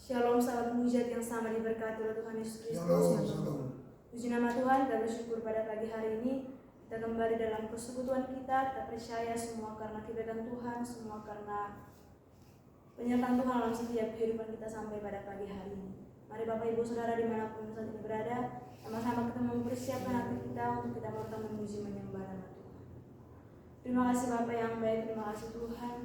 Shalom, sahabat mujizat yang sama diberkati oleh Tuhan Yesus Kristus. Shalom. Puji nama Tuhan, kita bersyukur pada pagi hari ini. Kita kembali dalam persekutuan kita percaya semua karena kebaikan Tuhan, semua karena penyertaan Tuhan dalam setiap kehidupan kita sampai pada pagi hari ini. Mari Bapak Ibu Saudara dimanapun saat ini berada, sama-sama kita mempersiapkan hati kita untuk kita bertemu memuji menyembah nama Tuhan. Terima kasih Bapak yang baik, terima kasih Tuhan.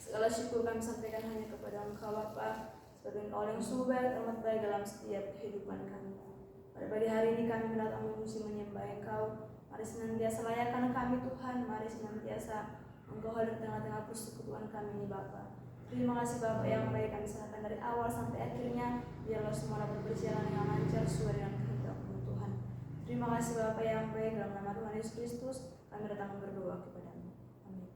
Segala syukur kami sampaikan hanya kepada Engkau Bapa, sebagai Engkau yang sungguh baik, amat baik dalam setiap kehidupan kami. Pada pagi hari ini kami datang memuji menyembah Engkau. Mari senantiasa layakkan kami Tuhan, mari senantiasa Engkau hadir di tengah-tengah persekutuan kami ini Bapa. Terima kasih Bapak yang baik, kami serahkan dari awal sampai akhirnya. Biarlah semua dapat berjalan dengan lancar sesuai dengan kehendak-Mu Tuhan. Terima kasih Bapak yang baik, dalam nama Tuhan Yesus Kristus kami datang berdoa kepada-Mu. Amin.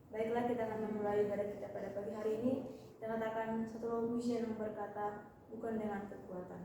Baiklah, kita akan memulai ibadah kita pada pagi hari ini. Kita katakan satu lagu pujian yang berkata, bukan dengan kekuatan.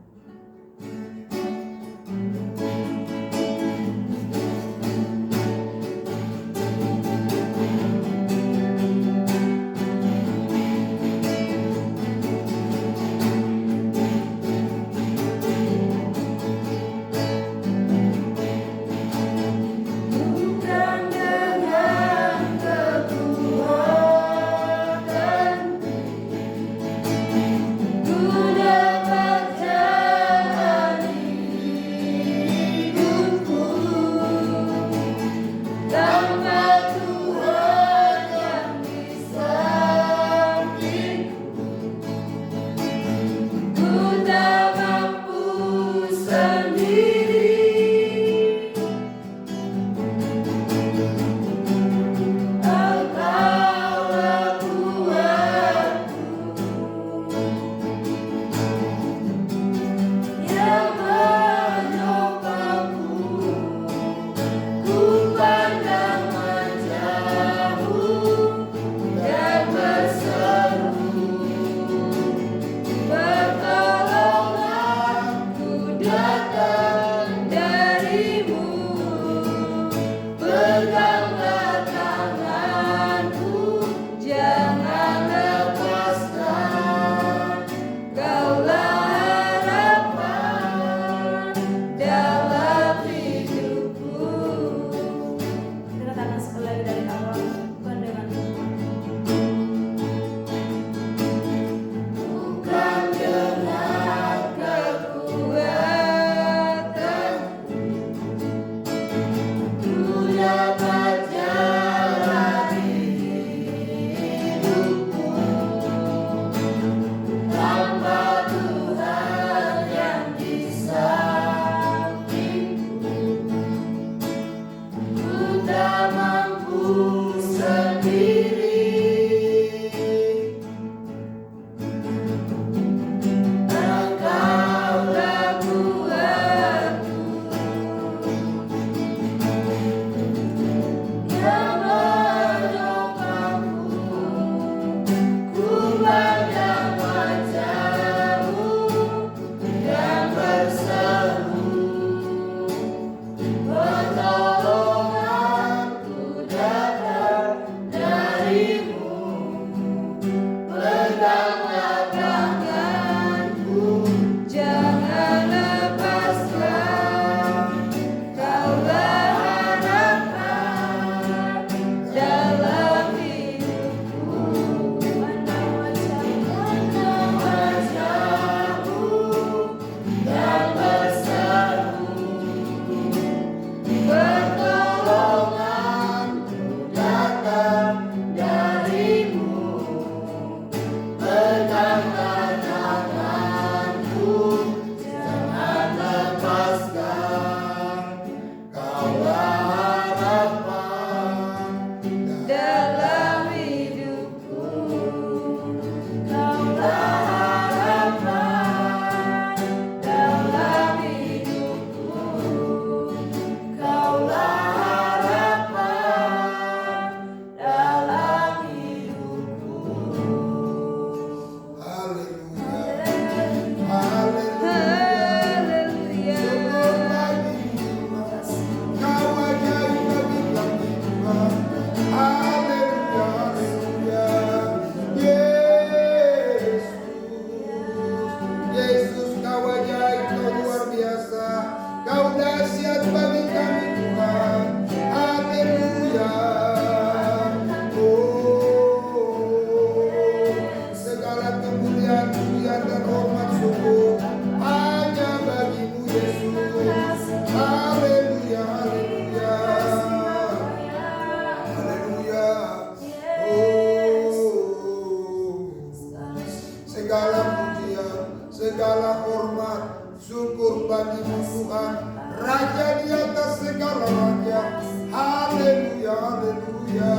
segala pujian, segala hormat, syukur bagi-Mu Tuhan, Raja di atas segala raja. Haleluya, haleluya.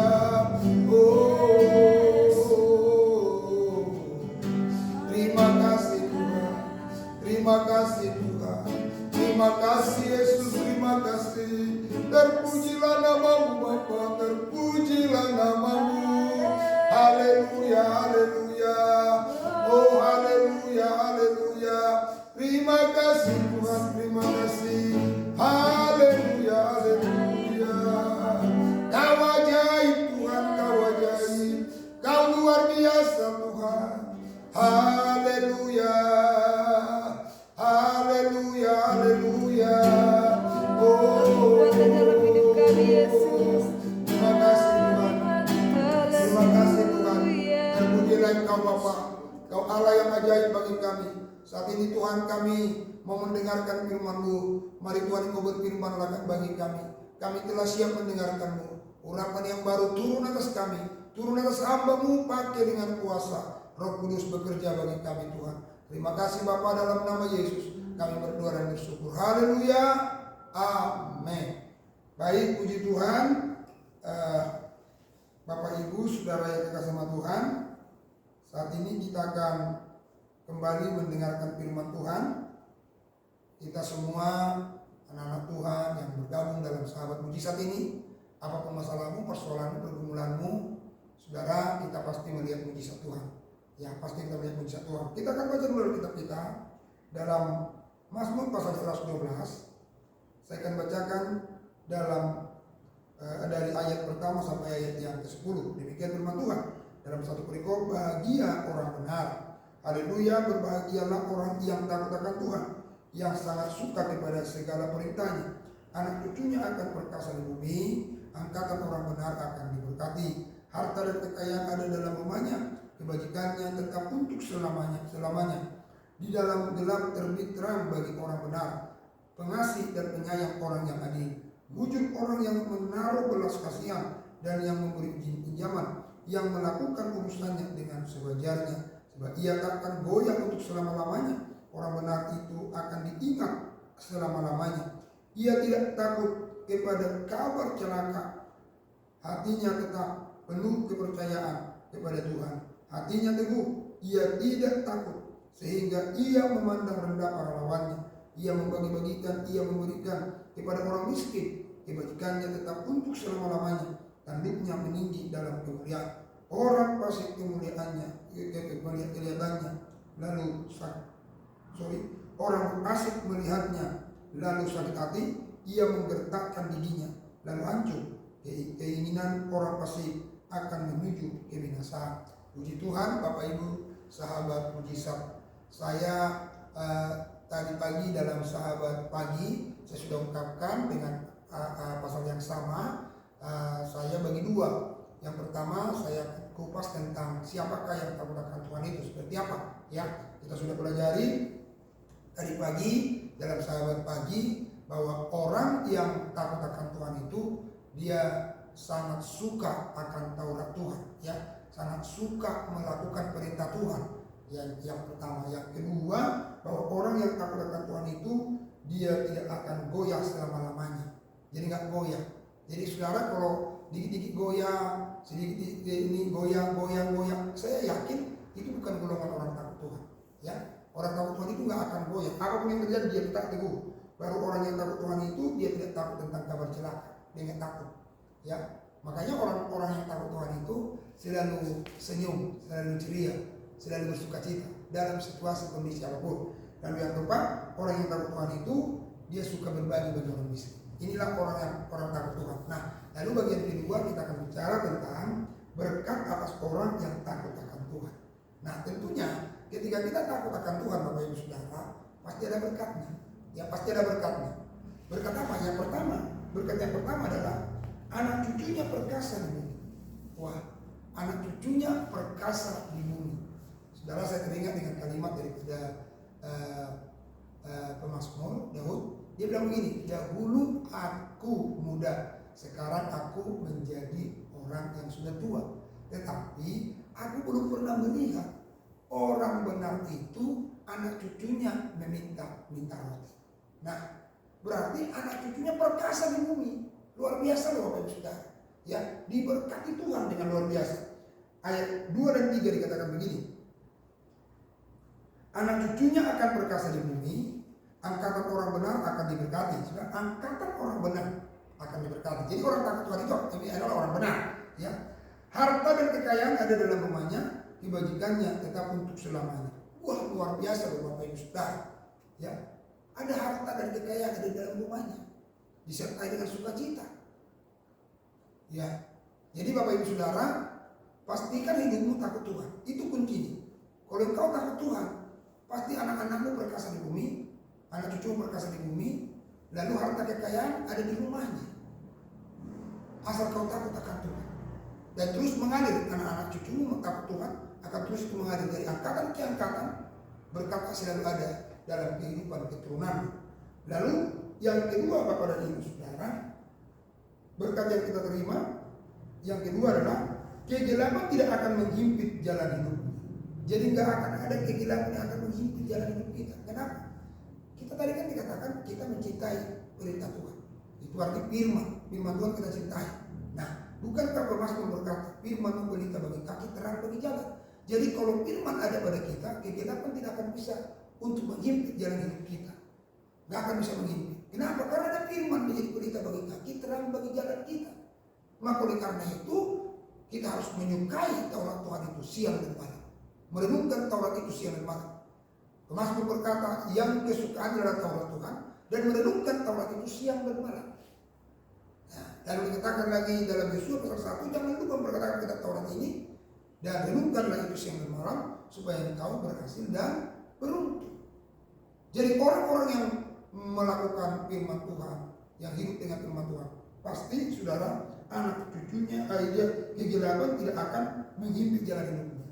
Oh, terima kasih Tuhan, terima kasih Tuhan, terima kasih Yesus, terima kasih. Terpujilah nama-Mu Bapa, terpujilah nama-Mu. Haleluya, haleluya. Oh, haleluya, haleluya. Terima kasih Tuhan, terima kasih. Haleluya, haleluya. Kau ajaib Tuhan, Kau ajaib. Kau luar biasa Tuhan. Haleluya, haleluya, haleluya. Oh, dalam hidup kami Yesus. terima kasih Tuhan. Terima kasih Tuhan. Terpujilah Engkau Bapa. Kau Allah yang ajaib bagi kami. Saat ini Tuhan kami mau mendengarkan firman-Mu. Mari Tuhan Engkau berfirman bagi kami. Kami telah siap mendengarkan-Mu. Urapan yang baru turun atas kami, turun atas hamba-Mu, pakai dengan kuasa. Roh Kudus bekerja bagi kami Tuhan. Terima kasih Bapa, dalam nama Yesus kami berdoa dan bersyukur. Haleluya, amin. Baik, puji Tuhan. Bapak Ibu Saudara yang kekasih sama Tuhan, saat ini kita akan kembali mendengarkan firman Tuhan. Kita semua anak-anak Tuhan yang bergabung dalam sahabat mujizat ini, apapun masalahmu, persoalanmu, pergumulanmu, saudara, kita pasti melihat mujizat Tuhan. Ya, pasti kita melihat mujizat Tuhan. Kita akan baca dulu kitab kita dalam Mazmur pasal 112. Saya akan bacakan dalam dari ayat pertama sampai ayat yang ke-10. Demikian firman Tuhan dalam satu perikop, bahagia orang benar. Haleluya, berbahagialah orang yang takut akan Tuhan, yang sangat suka kepada segala perintahnya. Anak cucunya akan perkasa di bumi, angkatan orang benar akan diberkati. Harta dan kekayaan ada dalam rumahnya, kebajikannya tetap untuk selamanya. Di dalam gelap terbit terang bagi orang benar, pengasih dan penyayang orang yang adil. Wujud orang yang menaruh belas kasihan dan yang memberi pinjaman, yang melakukan urusannya dengan sewajarnya, sebab ia takkan goyah untuk selama-lamanya. Orang benar itu akan diingat selama-lamanya. Ia tidak takut kepada kabar celaka, hatinya tetap penuh kepercayaan kepada Tuhan. Hatinya teguh, ia tidak takut, sehingga ia memandang rendah para lawannya. Ia membagi-bagikan, ia memberikan kepada orang miskin. Kebajikannya tetap untuk selama-lamanya. Tanduknya meninggi dalam kemuliaan. Orang fasik kelihatannya, lalu orang fasik melihatnya, lalu sakit hati. Ia menggertakkan giginya, lalu hancur. Keinginan orang fasik akan menuju kebinasaan. Puji Tuhan, Bapak Ibu, sahabat mujizat. Saya tadi pagi dalam sahabat pagi saya sudah ungkapkan dengan pasal yang sama. Saya bagi dua. Yang pertama saya kupas tentang siapakah yang takut akan Tuhan itu seperti apa. Ya, kita sudah pelajari tadi pagi dalam sahabat pagi bahwa orang yang takut akan Tuhan itu dia sangat suka akan Taurat Tuhan. Ya, sangat suka melakukan perintah Tuhan. Yang pertama, yang kedua, bahwa orang yang takut akan Tuhan itu dia tidak akan goyah selama-lamanya. Jadi nggak goyah. Jadi saudara kalau dikit-dikit goyah, sedikit ini goyah, saya yakin itu bukan golongan orang takut Tuhan. Ya, orang takut Tuhan itu nggak akan goyah. Apapun yang terjadi dia tetap teguh. Baru orang yang takut Tuhan itu dia tidak takut tentang kabar celaka, dia nggak takut. Ya, makanya orang-orang yang takut Tuhan itu selalu senyum, selalu ceria, selalu bersukacita dalam situasi kondisi apapun. Lalu yang keempat, orang yang takut Tuhan itu dia suka berbagi bagi orang miskin. Inilah orang takut Tuhan. Nah, lalu bagian kedua kita akan bicara tentang berkat atas orang yang takut akan Tuhan. Nah, tentunya ketika kita takut akan Tuhan, Bapak Ibu Saudara, pasti ada berkatnya. Ya, pasti ada berkatnya. Berkat apa? Berkat yang pertama adalah anak cucunya perkasa di bumi. Wah, anak cucunya perkasa di bumi. Saudara, saya teringat dengan kalimat daripada pemazmur Daud. Dia bilang begini, dahulu aku muda, sekarang aku menjadi orang yang sudah tua. Tetapi aku belum pernah melihat orang benar itu anak cucunya minta roti. Nah, berarti anak cucunya perkasa di bumi. Luar biasa loh Bapak Ibu Saudara. Ya, diberkati Tuhan dengan luar biasa. Ayat 2 dan 3 dikatakan begini. Anak cucunya akan perkasa di bumi, angkatan orang benar akan diberkati. Sudah, angkatan orang benar akan diberkati. Jadi orang takut Tuhan itu adalah orang benar. Ya, harta dan kekayaan ada dalam rumahnya, dibagikannya tetap untuk selamanya. Wah, luar biasa loh Bapak Ibu Saudara. Ya, ada harta dan kekayaan ada dalam rumahnya, disertai dengan sukacita. Ya, jadi Bapak Ibu Saudara, pastikan hidupmu takut Tuhan. Itu kuncinya. Kalau engkau takut Tuhan, pasti anak-anakmu perkasa di bumi, anak cucumu perkasa di bumi, lalu harta kekayaan ada di rumahnya. Asal kau takut akan Tuhan. Dan terus mengalir, anak-anak cucumu takut Tuhan, akan terus itu mengalir dari angkatan ke angkatan, berkat selalu ada dalam kehidupan keturunan. Lalu yang kedua Bapak dan Ibu Saudara, berkat yang kita terima, yang kedua adalah kegelapan tidak akan menghimpit jalan hidup. Jadi nggak akan ada kegelapan yang akan menghimpit jalan hidup kita. Kenapa? Kita tadi kan dikatakan kita mencintai perintah Tuhan. Itu arti firman Tuhan kita cintai. Nah, bukankah Mazmur berkata, firman pelita bagi kaki, terang bagi jalan. Jadi kalau firman ada pada kita, kegelapan tidak akan bisa untuk menghimpit jalan hidup kita. Nggak akan bisa menghimpit. Kenapa? Karena ada firman menjadi pelita bagi kaki, terang bagi jalan kita. Maka oleh karena itu kita harus menyukai Taurat Tuhan itu siang dan malam. Merenungkan Taurat itu siang dan malam. Mazmur berkata yang kesukaan adalah Taurat Tuhan, dan merenungkan Taurat itu siang dan malam. Nah, lalu dikatakan lagi dalam Yesaya pasal 1, jangan lupa memperkatakan kitab Taurat ini dan renungkanlah itu siang dan malam supaya engkau berhasil dan beruntung. Jadi orang-orang yang melakukan firman Tuhan, yang hidup dengan firman Tuhan, pasti saudara, anak cucunya kegelapan tidak akan menghimpit jalan hidupnya.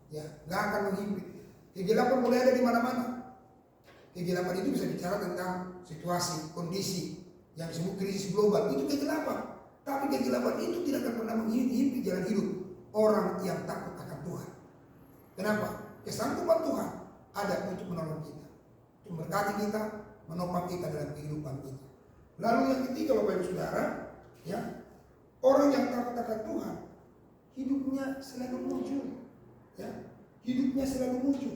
Ya, nggak akan menghimpit. Kegelapan mulai ada di mana-mana. Kegelapan itu bisa bicara tentang situasi, kondisi yang disebut krisis global, itu kegelapan. Tapi kegelapan itu tidak akan pernah menghimpit jalan hidup orang yang takut akan Tuhan. Kenapa? Kesanggupan Tuhan ada untuk menolong kita, untuk memberkati kita, menopang kita dalam kehidupan kita. Lalu yang ketiga Bapak Ibu Saudara, ya, orang yang takut akan Tuhan hidupnya selalu muncul, ya, hidupnya selalu muncul.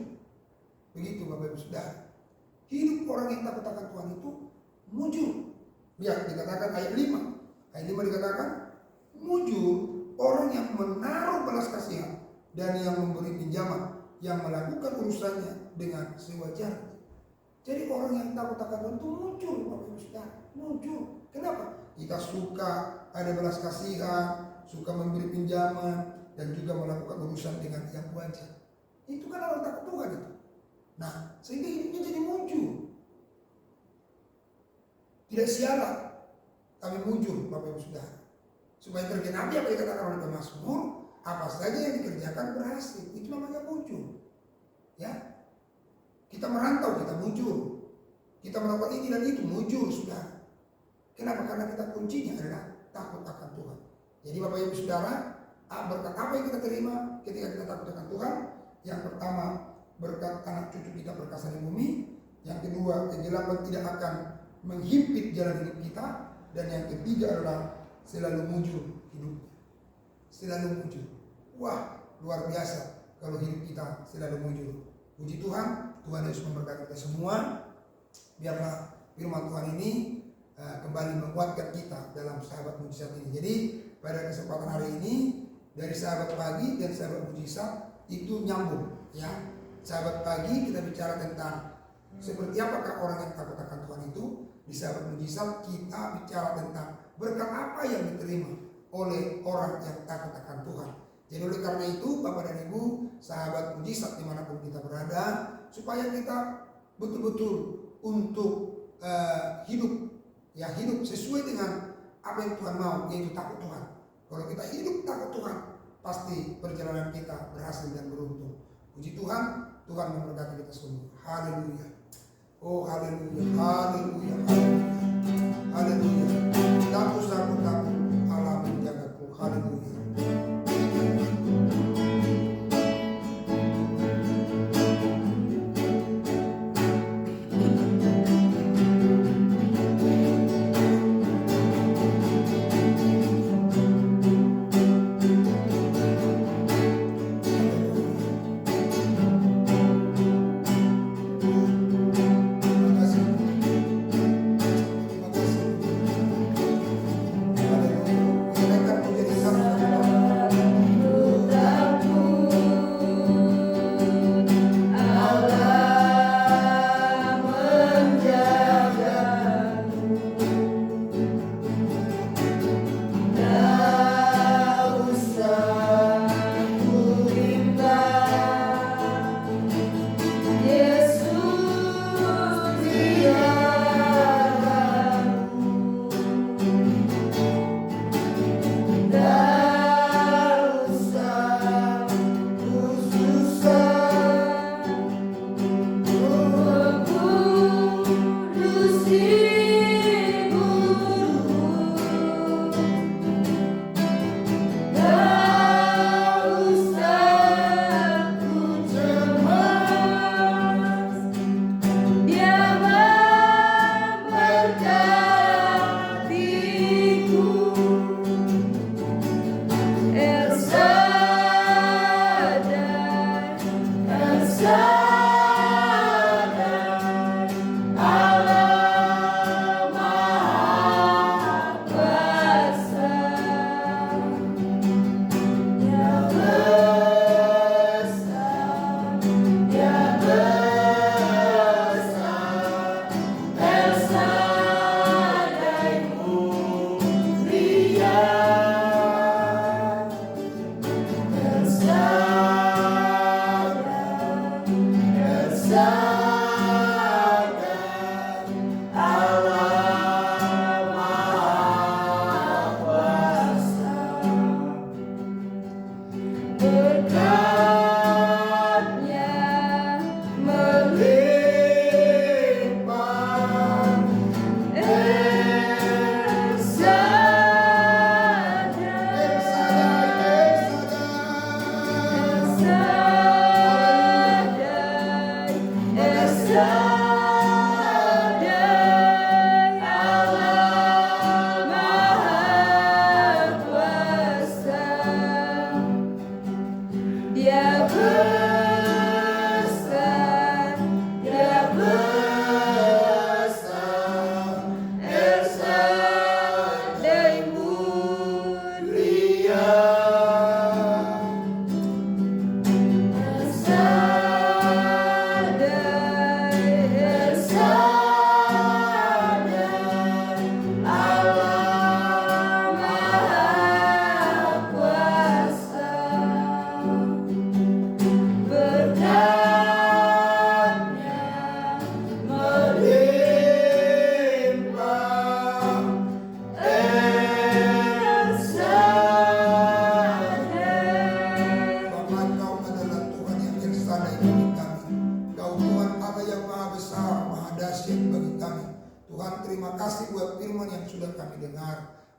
Begitu Bapak Ibu Saudara, hidup orang yang takut akan Tuhan itu muncul. Lihat dikatakan ayat 5. Ayat 5 dikatakan muncul orang yang menaruh belas kasihan dan yang memberi pinjaman, yang melakukan urusannya dengan sewajarnya. Jadi orang yang takut akan Tuhan itu muncul Bapak Ibu Saudara, muncul. Kenapa? Kita suka ada belas kasihan, suka memberi pinjaman, dan juga melakukan urusan dengan yang wajar. Itu kan orang takut Tuhan itu. Nah, sehingga hidupnya jadi muncul. Tidak sialan, kami muncul Bapak Ibu Saudara. Supaya tergenapi apa yang dikatakan oleh Mazmur, apa saja yang dikerjakan berhasil. Itu namanya muncul. Ya, kita merantau, kita muncul. Kita melakukan ini dan itu, muncul Saudara. Kenapa? Karena kita kuncinya adalah takut akan Tuhan. Jadi Bapak Ibu Saudara, berkat apa yang kita terima ketika kita takut akan Tuhan? Yang pertama, berkat anak cucu kita perkasa di bumi. Yang kedua, kegelapan tidak akan menghimpit jalan hidup kita. Dan yang ketiga adalah selalu muncul hidupnya. Selalu muncul. Wah, luar biasa kalau hidup kita selalu muncul. Puji Tuhan, Tuhan Yesus memberkati kita semua. Biarlah firman Tuhan ini kembali menguatkan kita dalam sahabat mujizat ini. Jadi pada kesempatan hari ini, dari sahabat pagi dan sahabat mujizat itu nyambung, ya. Sahabat pagi kita bicara tentang seperti apakah orang yang takut akan Tuhan itu. Di sahabat mujizat kita bicara tentang berkat apa yang diterima oleh orang yang takut akan Tuhan. Jadi oleh karena itu Bapak dan Ibu, sahabat mujizat dimanapun kita berada, supaya kita betul-betul untuk hidup, ya, hidup sesuai dengan apa yang Tuhan mau, yaitu takut Tuhan. Kalau kita hidup takut Tuhan, pasti perjalanan kita berhasil dan beruntung. Puji Tuhan, Tuhan memberkati kita semua. Haleluya. Oh haleluya, haleluya, haleluya, haleluya. Satu Allah menjagaku. Haleluya.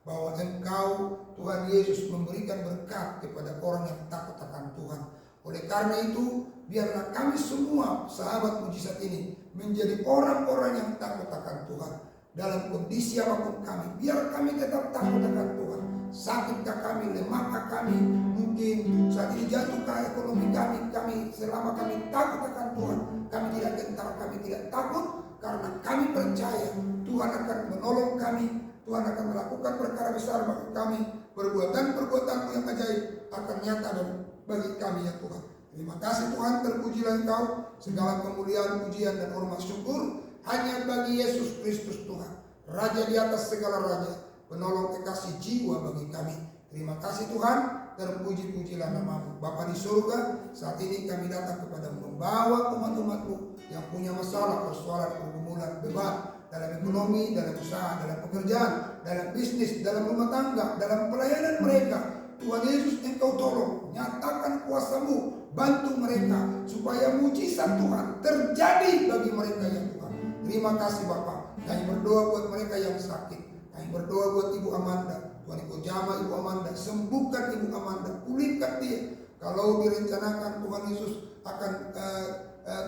bahwa Engkau Tuhan Yesus memberikan berkat kepada orang yang takut akan Tuhan. Oleh karena itu, biarlah kami semua sahabat mujizat ini menjadi orang-orang yang takut akan Tuhan. Dalam kondisi apapun kami, biar kami tetap takut akan Tuhan. Sakitkah kami, lemahkah kami, mungkin saat ini jatuhkah ekonomi kami selama kami takut akan Tuhan, kami tidak gentar, kami tidak takut, karena kami percaya Tuhan akan menolong kami. Tuhan akan melakukan perkara besar bagi kami. Perbuatan-perbuatan yang ajaib akan nyata bagi kami ya Tuhan. Terima kasih Tuhan, terpujilah Engkau. Segala kemuliaan, pujian dan hormat syukur hanya bagi Yesus Kristus Tuhan, Raja di atas segala raja, penolong kekasih jiwa bagi kami. Terima kasih Tuhan, terpuji-pujilah nama-Mu. Bapa di surga, saat ini kami datang kepada membawa umat-umat-Mu yang punya masalah, persoalan, pergumulan, beban dalam ekonomi, dalam usaha, dalam pekerjaan, dalam bisnis, dalam rumah tangga, dalam pelayanan mereka. Tuhan Yesus, Engkau tolong, nyatakan kuasa-Mu, bantu mereka supaya mujizat Tuhan terjadi bagi mereka ya Tuhan. Terima kasih Bapa. Kami berdoa buat mereka yang sakit. Kami berdoa buat Ibu Amanda. Tuhan Engkau jamah Ibu Amanda, sembuhkan Ibu Amanda, pulihkan dia. Kalau direncanakan Tuhan Yesus akan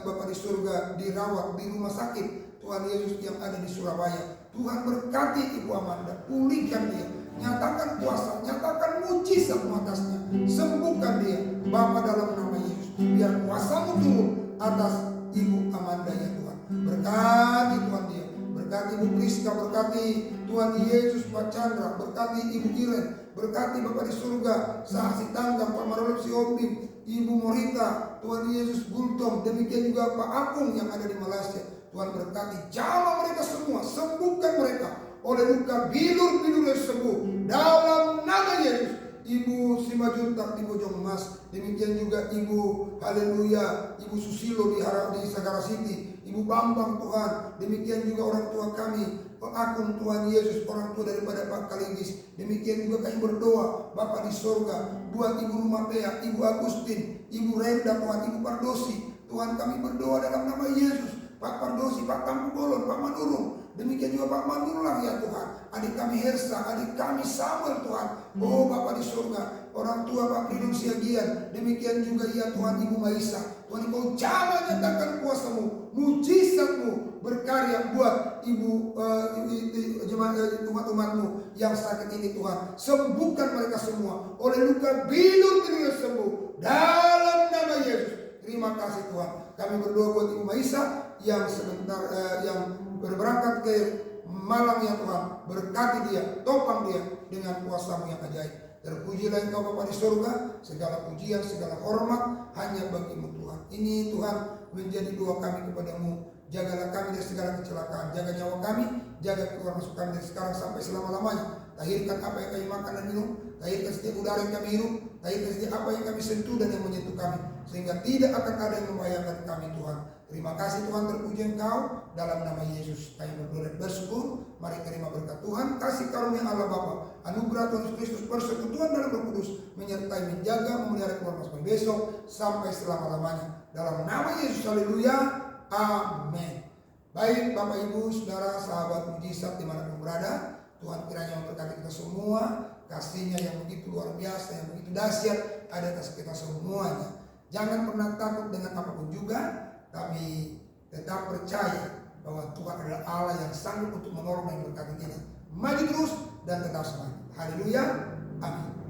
Bapa di surga dirawat di rumah sakit Tuhan Yesus yang ada di Surabaya, Tuhan berkati Ibu Amanda, pulihkan dia, nyatakan kuasa, nyatakan mujizat atasnya, sembuhkan dia Bapa dalam nama Yesus. Biar kuasa-Mu turun atas Ibu Amanda ya Tuhan. Berkati Tuhan dia, berkati Ibu Priska, berkati Tuhan Yesus Pak Chandra, berkati Ibu Iren, berkati Bapak di surga Sahasi Tanggang, Pak Marolop Siombing, Ibu Morita, Tuhan Yesus Gultom, demikian juga Pak Akung yang ada di Malaysia. Tuhan berkati, jamah mereka semua, sembuhkan mereka oleh luka bilur-bilur yang sembuh dalam nama Yesus. Ibu Simajuntak di Bojong Emas, demikian juga Ibu Haleluya, Ibu Susilo di Sagara City, Ibu Bambang Tuhan, demikian juga orang tua kami Pak Akung Tuhan Yesus, orang tua daripada Pak Kalinggis. Demikian juga kami berdoa Bapa di surga buat Ibu Rumah Pea, Ibu Agustin, Ibu Renda Tuhan, Ibu Pardosi. Tuhan kami berdoa dalam nama Yesus, Pak Pardosi, Pak Tampu Bolon, Pak Manurung, demikian juga Pak Manurlang ya Tuhan, adik kami Hersa, adik kami Samuel Tuhan. Oh Bapa di surga, orang tua Pak Pridon Siagian, demikian juga ya Tuhan Ibu Maisa. Tuhan Engkau jamah nyatakan kuasa-Mu, mujizat-Mu berkarya buat Ibu umat-umat-Mu yang sakit ini Tuhan. Sembuhkan mereka semua oleh luka bilur-bilur sembuh dalam nama Yesus. Terima kasih Tuhan. Kami berdoa buat Ibu Maisa yang sebentar yang berberangkat ke Malang ya Tuhan. Berkati dia, topang dia dengan kuasa-Mu yang ajaib. Terpujilah Engkau Bapa di surga, segala pujian, segala hormat hanya bagi-Mu Tuhan. Ini Tuhan menjadi doa kami kepadamu. Jagalah kami dari segala kecelakaan, jaga nyawa kami, jaga keluar masuk kami dari sekarang sampai selama-lamanya. Tahirkan apa yang kami makan dan minum, tahirkan setiap udara yang kami hirup, tahirkan setiap apa yang kami sentuh dan yang menyentuh kami, sehingga tidak akan ada yang membahayakan kami Tuhan. Terima kasih Tuhan, terpuji Engkau, dalam nama Yesus kami berdoa dan bersyukur. Mari terima berkat Tuhan, kasih karunia Allah Bapa, anugerah Tuhan Yesus Kristus, persekutuan dalam Roh Kudus menyertai, menjaga, memelihara keluar masuk besok sampai selama-lamanya. Dalam nama Yesus, haleluya, amin. Baik Bapak Ibu, Saudara, sahabat mujizat dimanapun berada, Tuhan kiranya memberkati kita semua. Kasih-Nya yang begitu luar biasa, yang begitu dahsyat ada atas kita semuanya. Jangan pernah takut dengan apapun juga. Kami tetap percaya bahwa Tuhan adalah Allah yang sanggup untuk menolong dan memberkati kita. Maju terus dan tetap semangat. Haleluya, amin.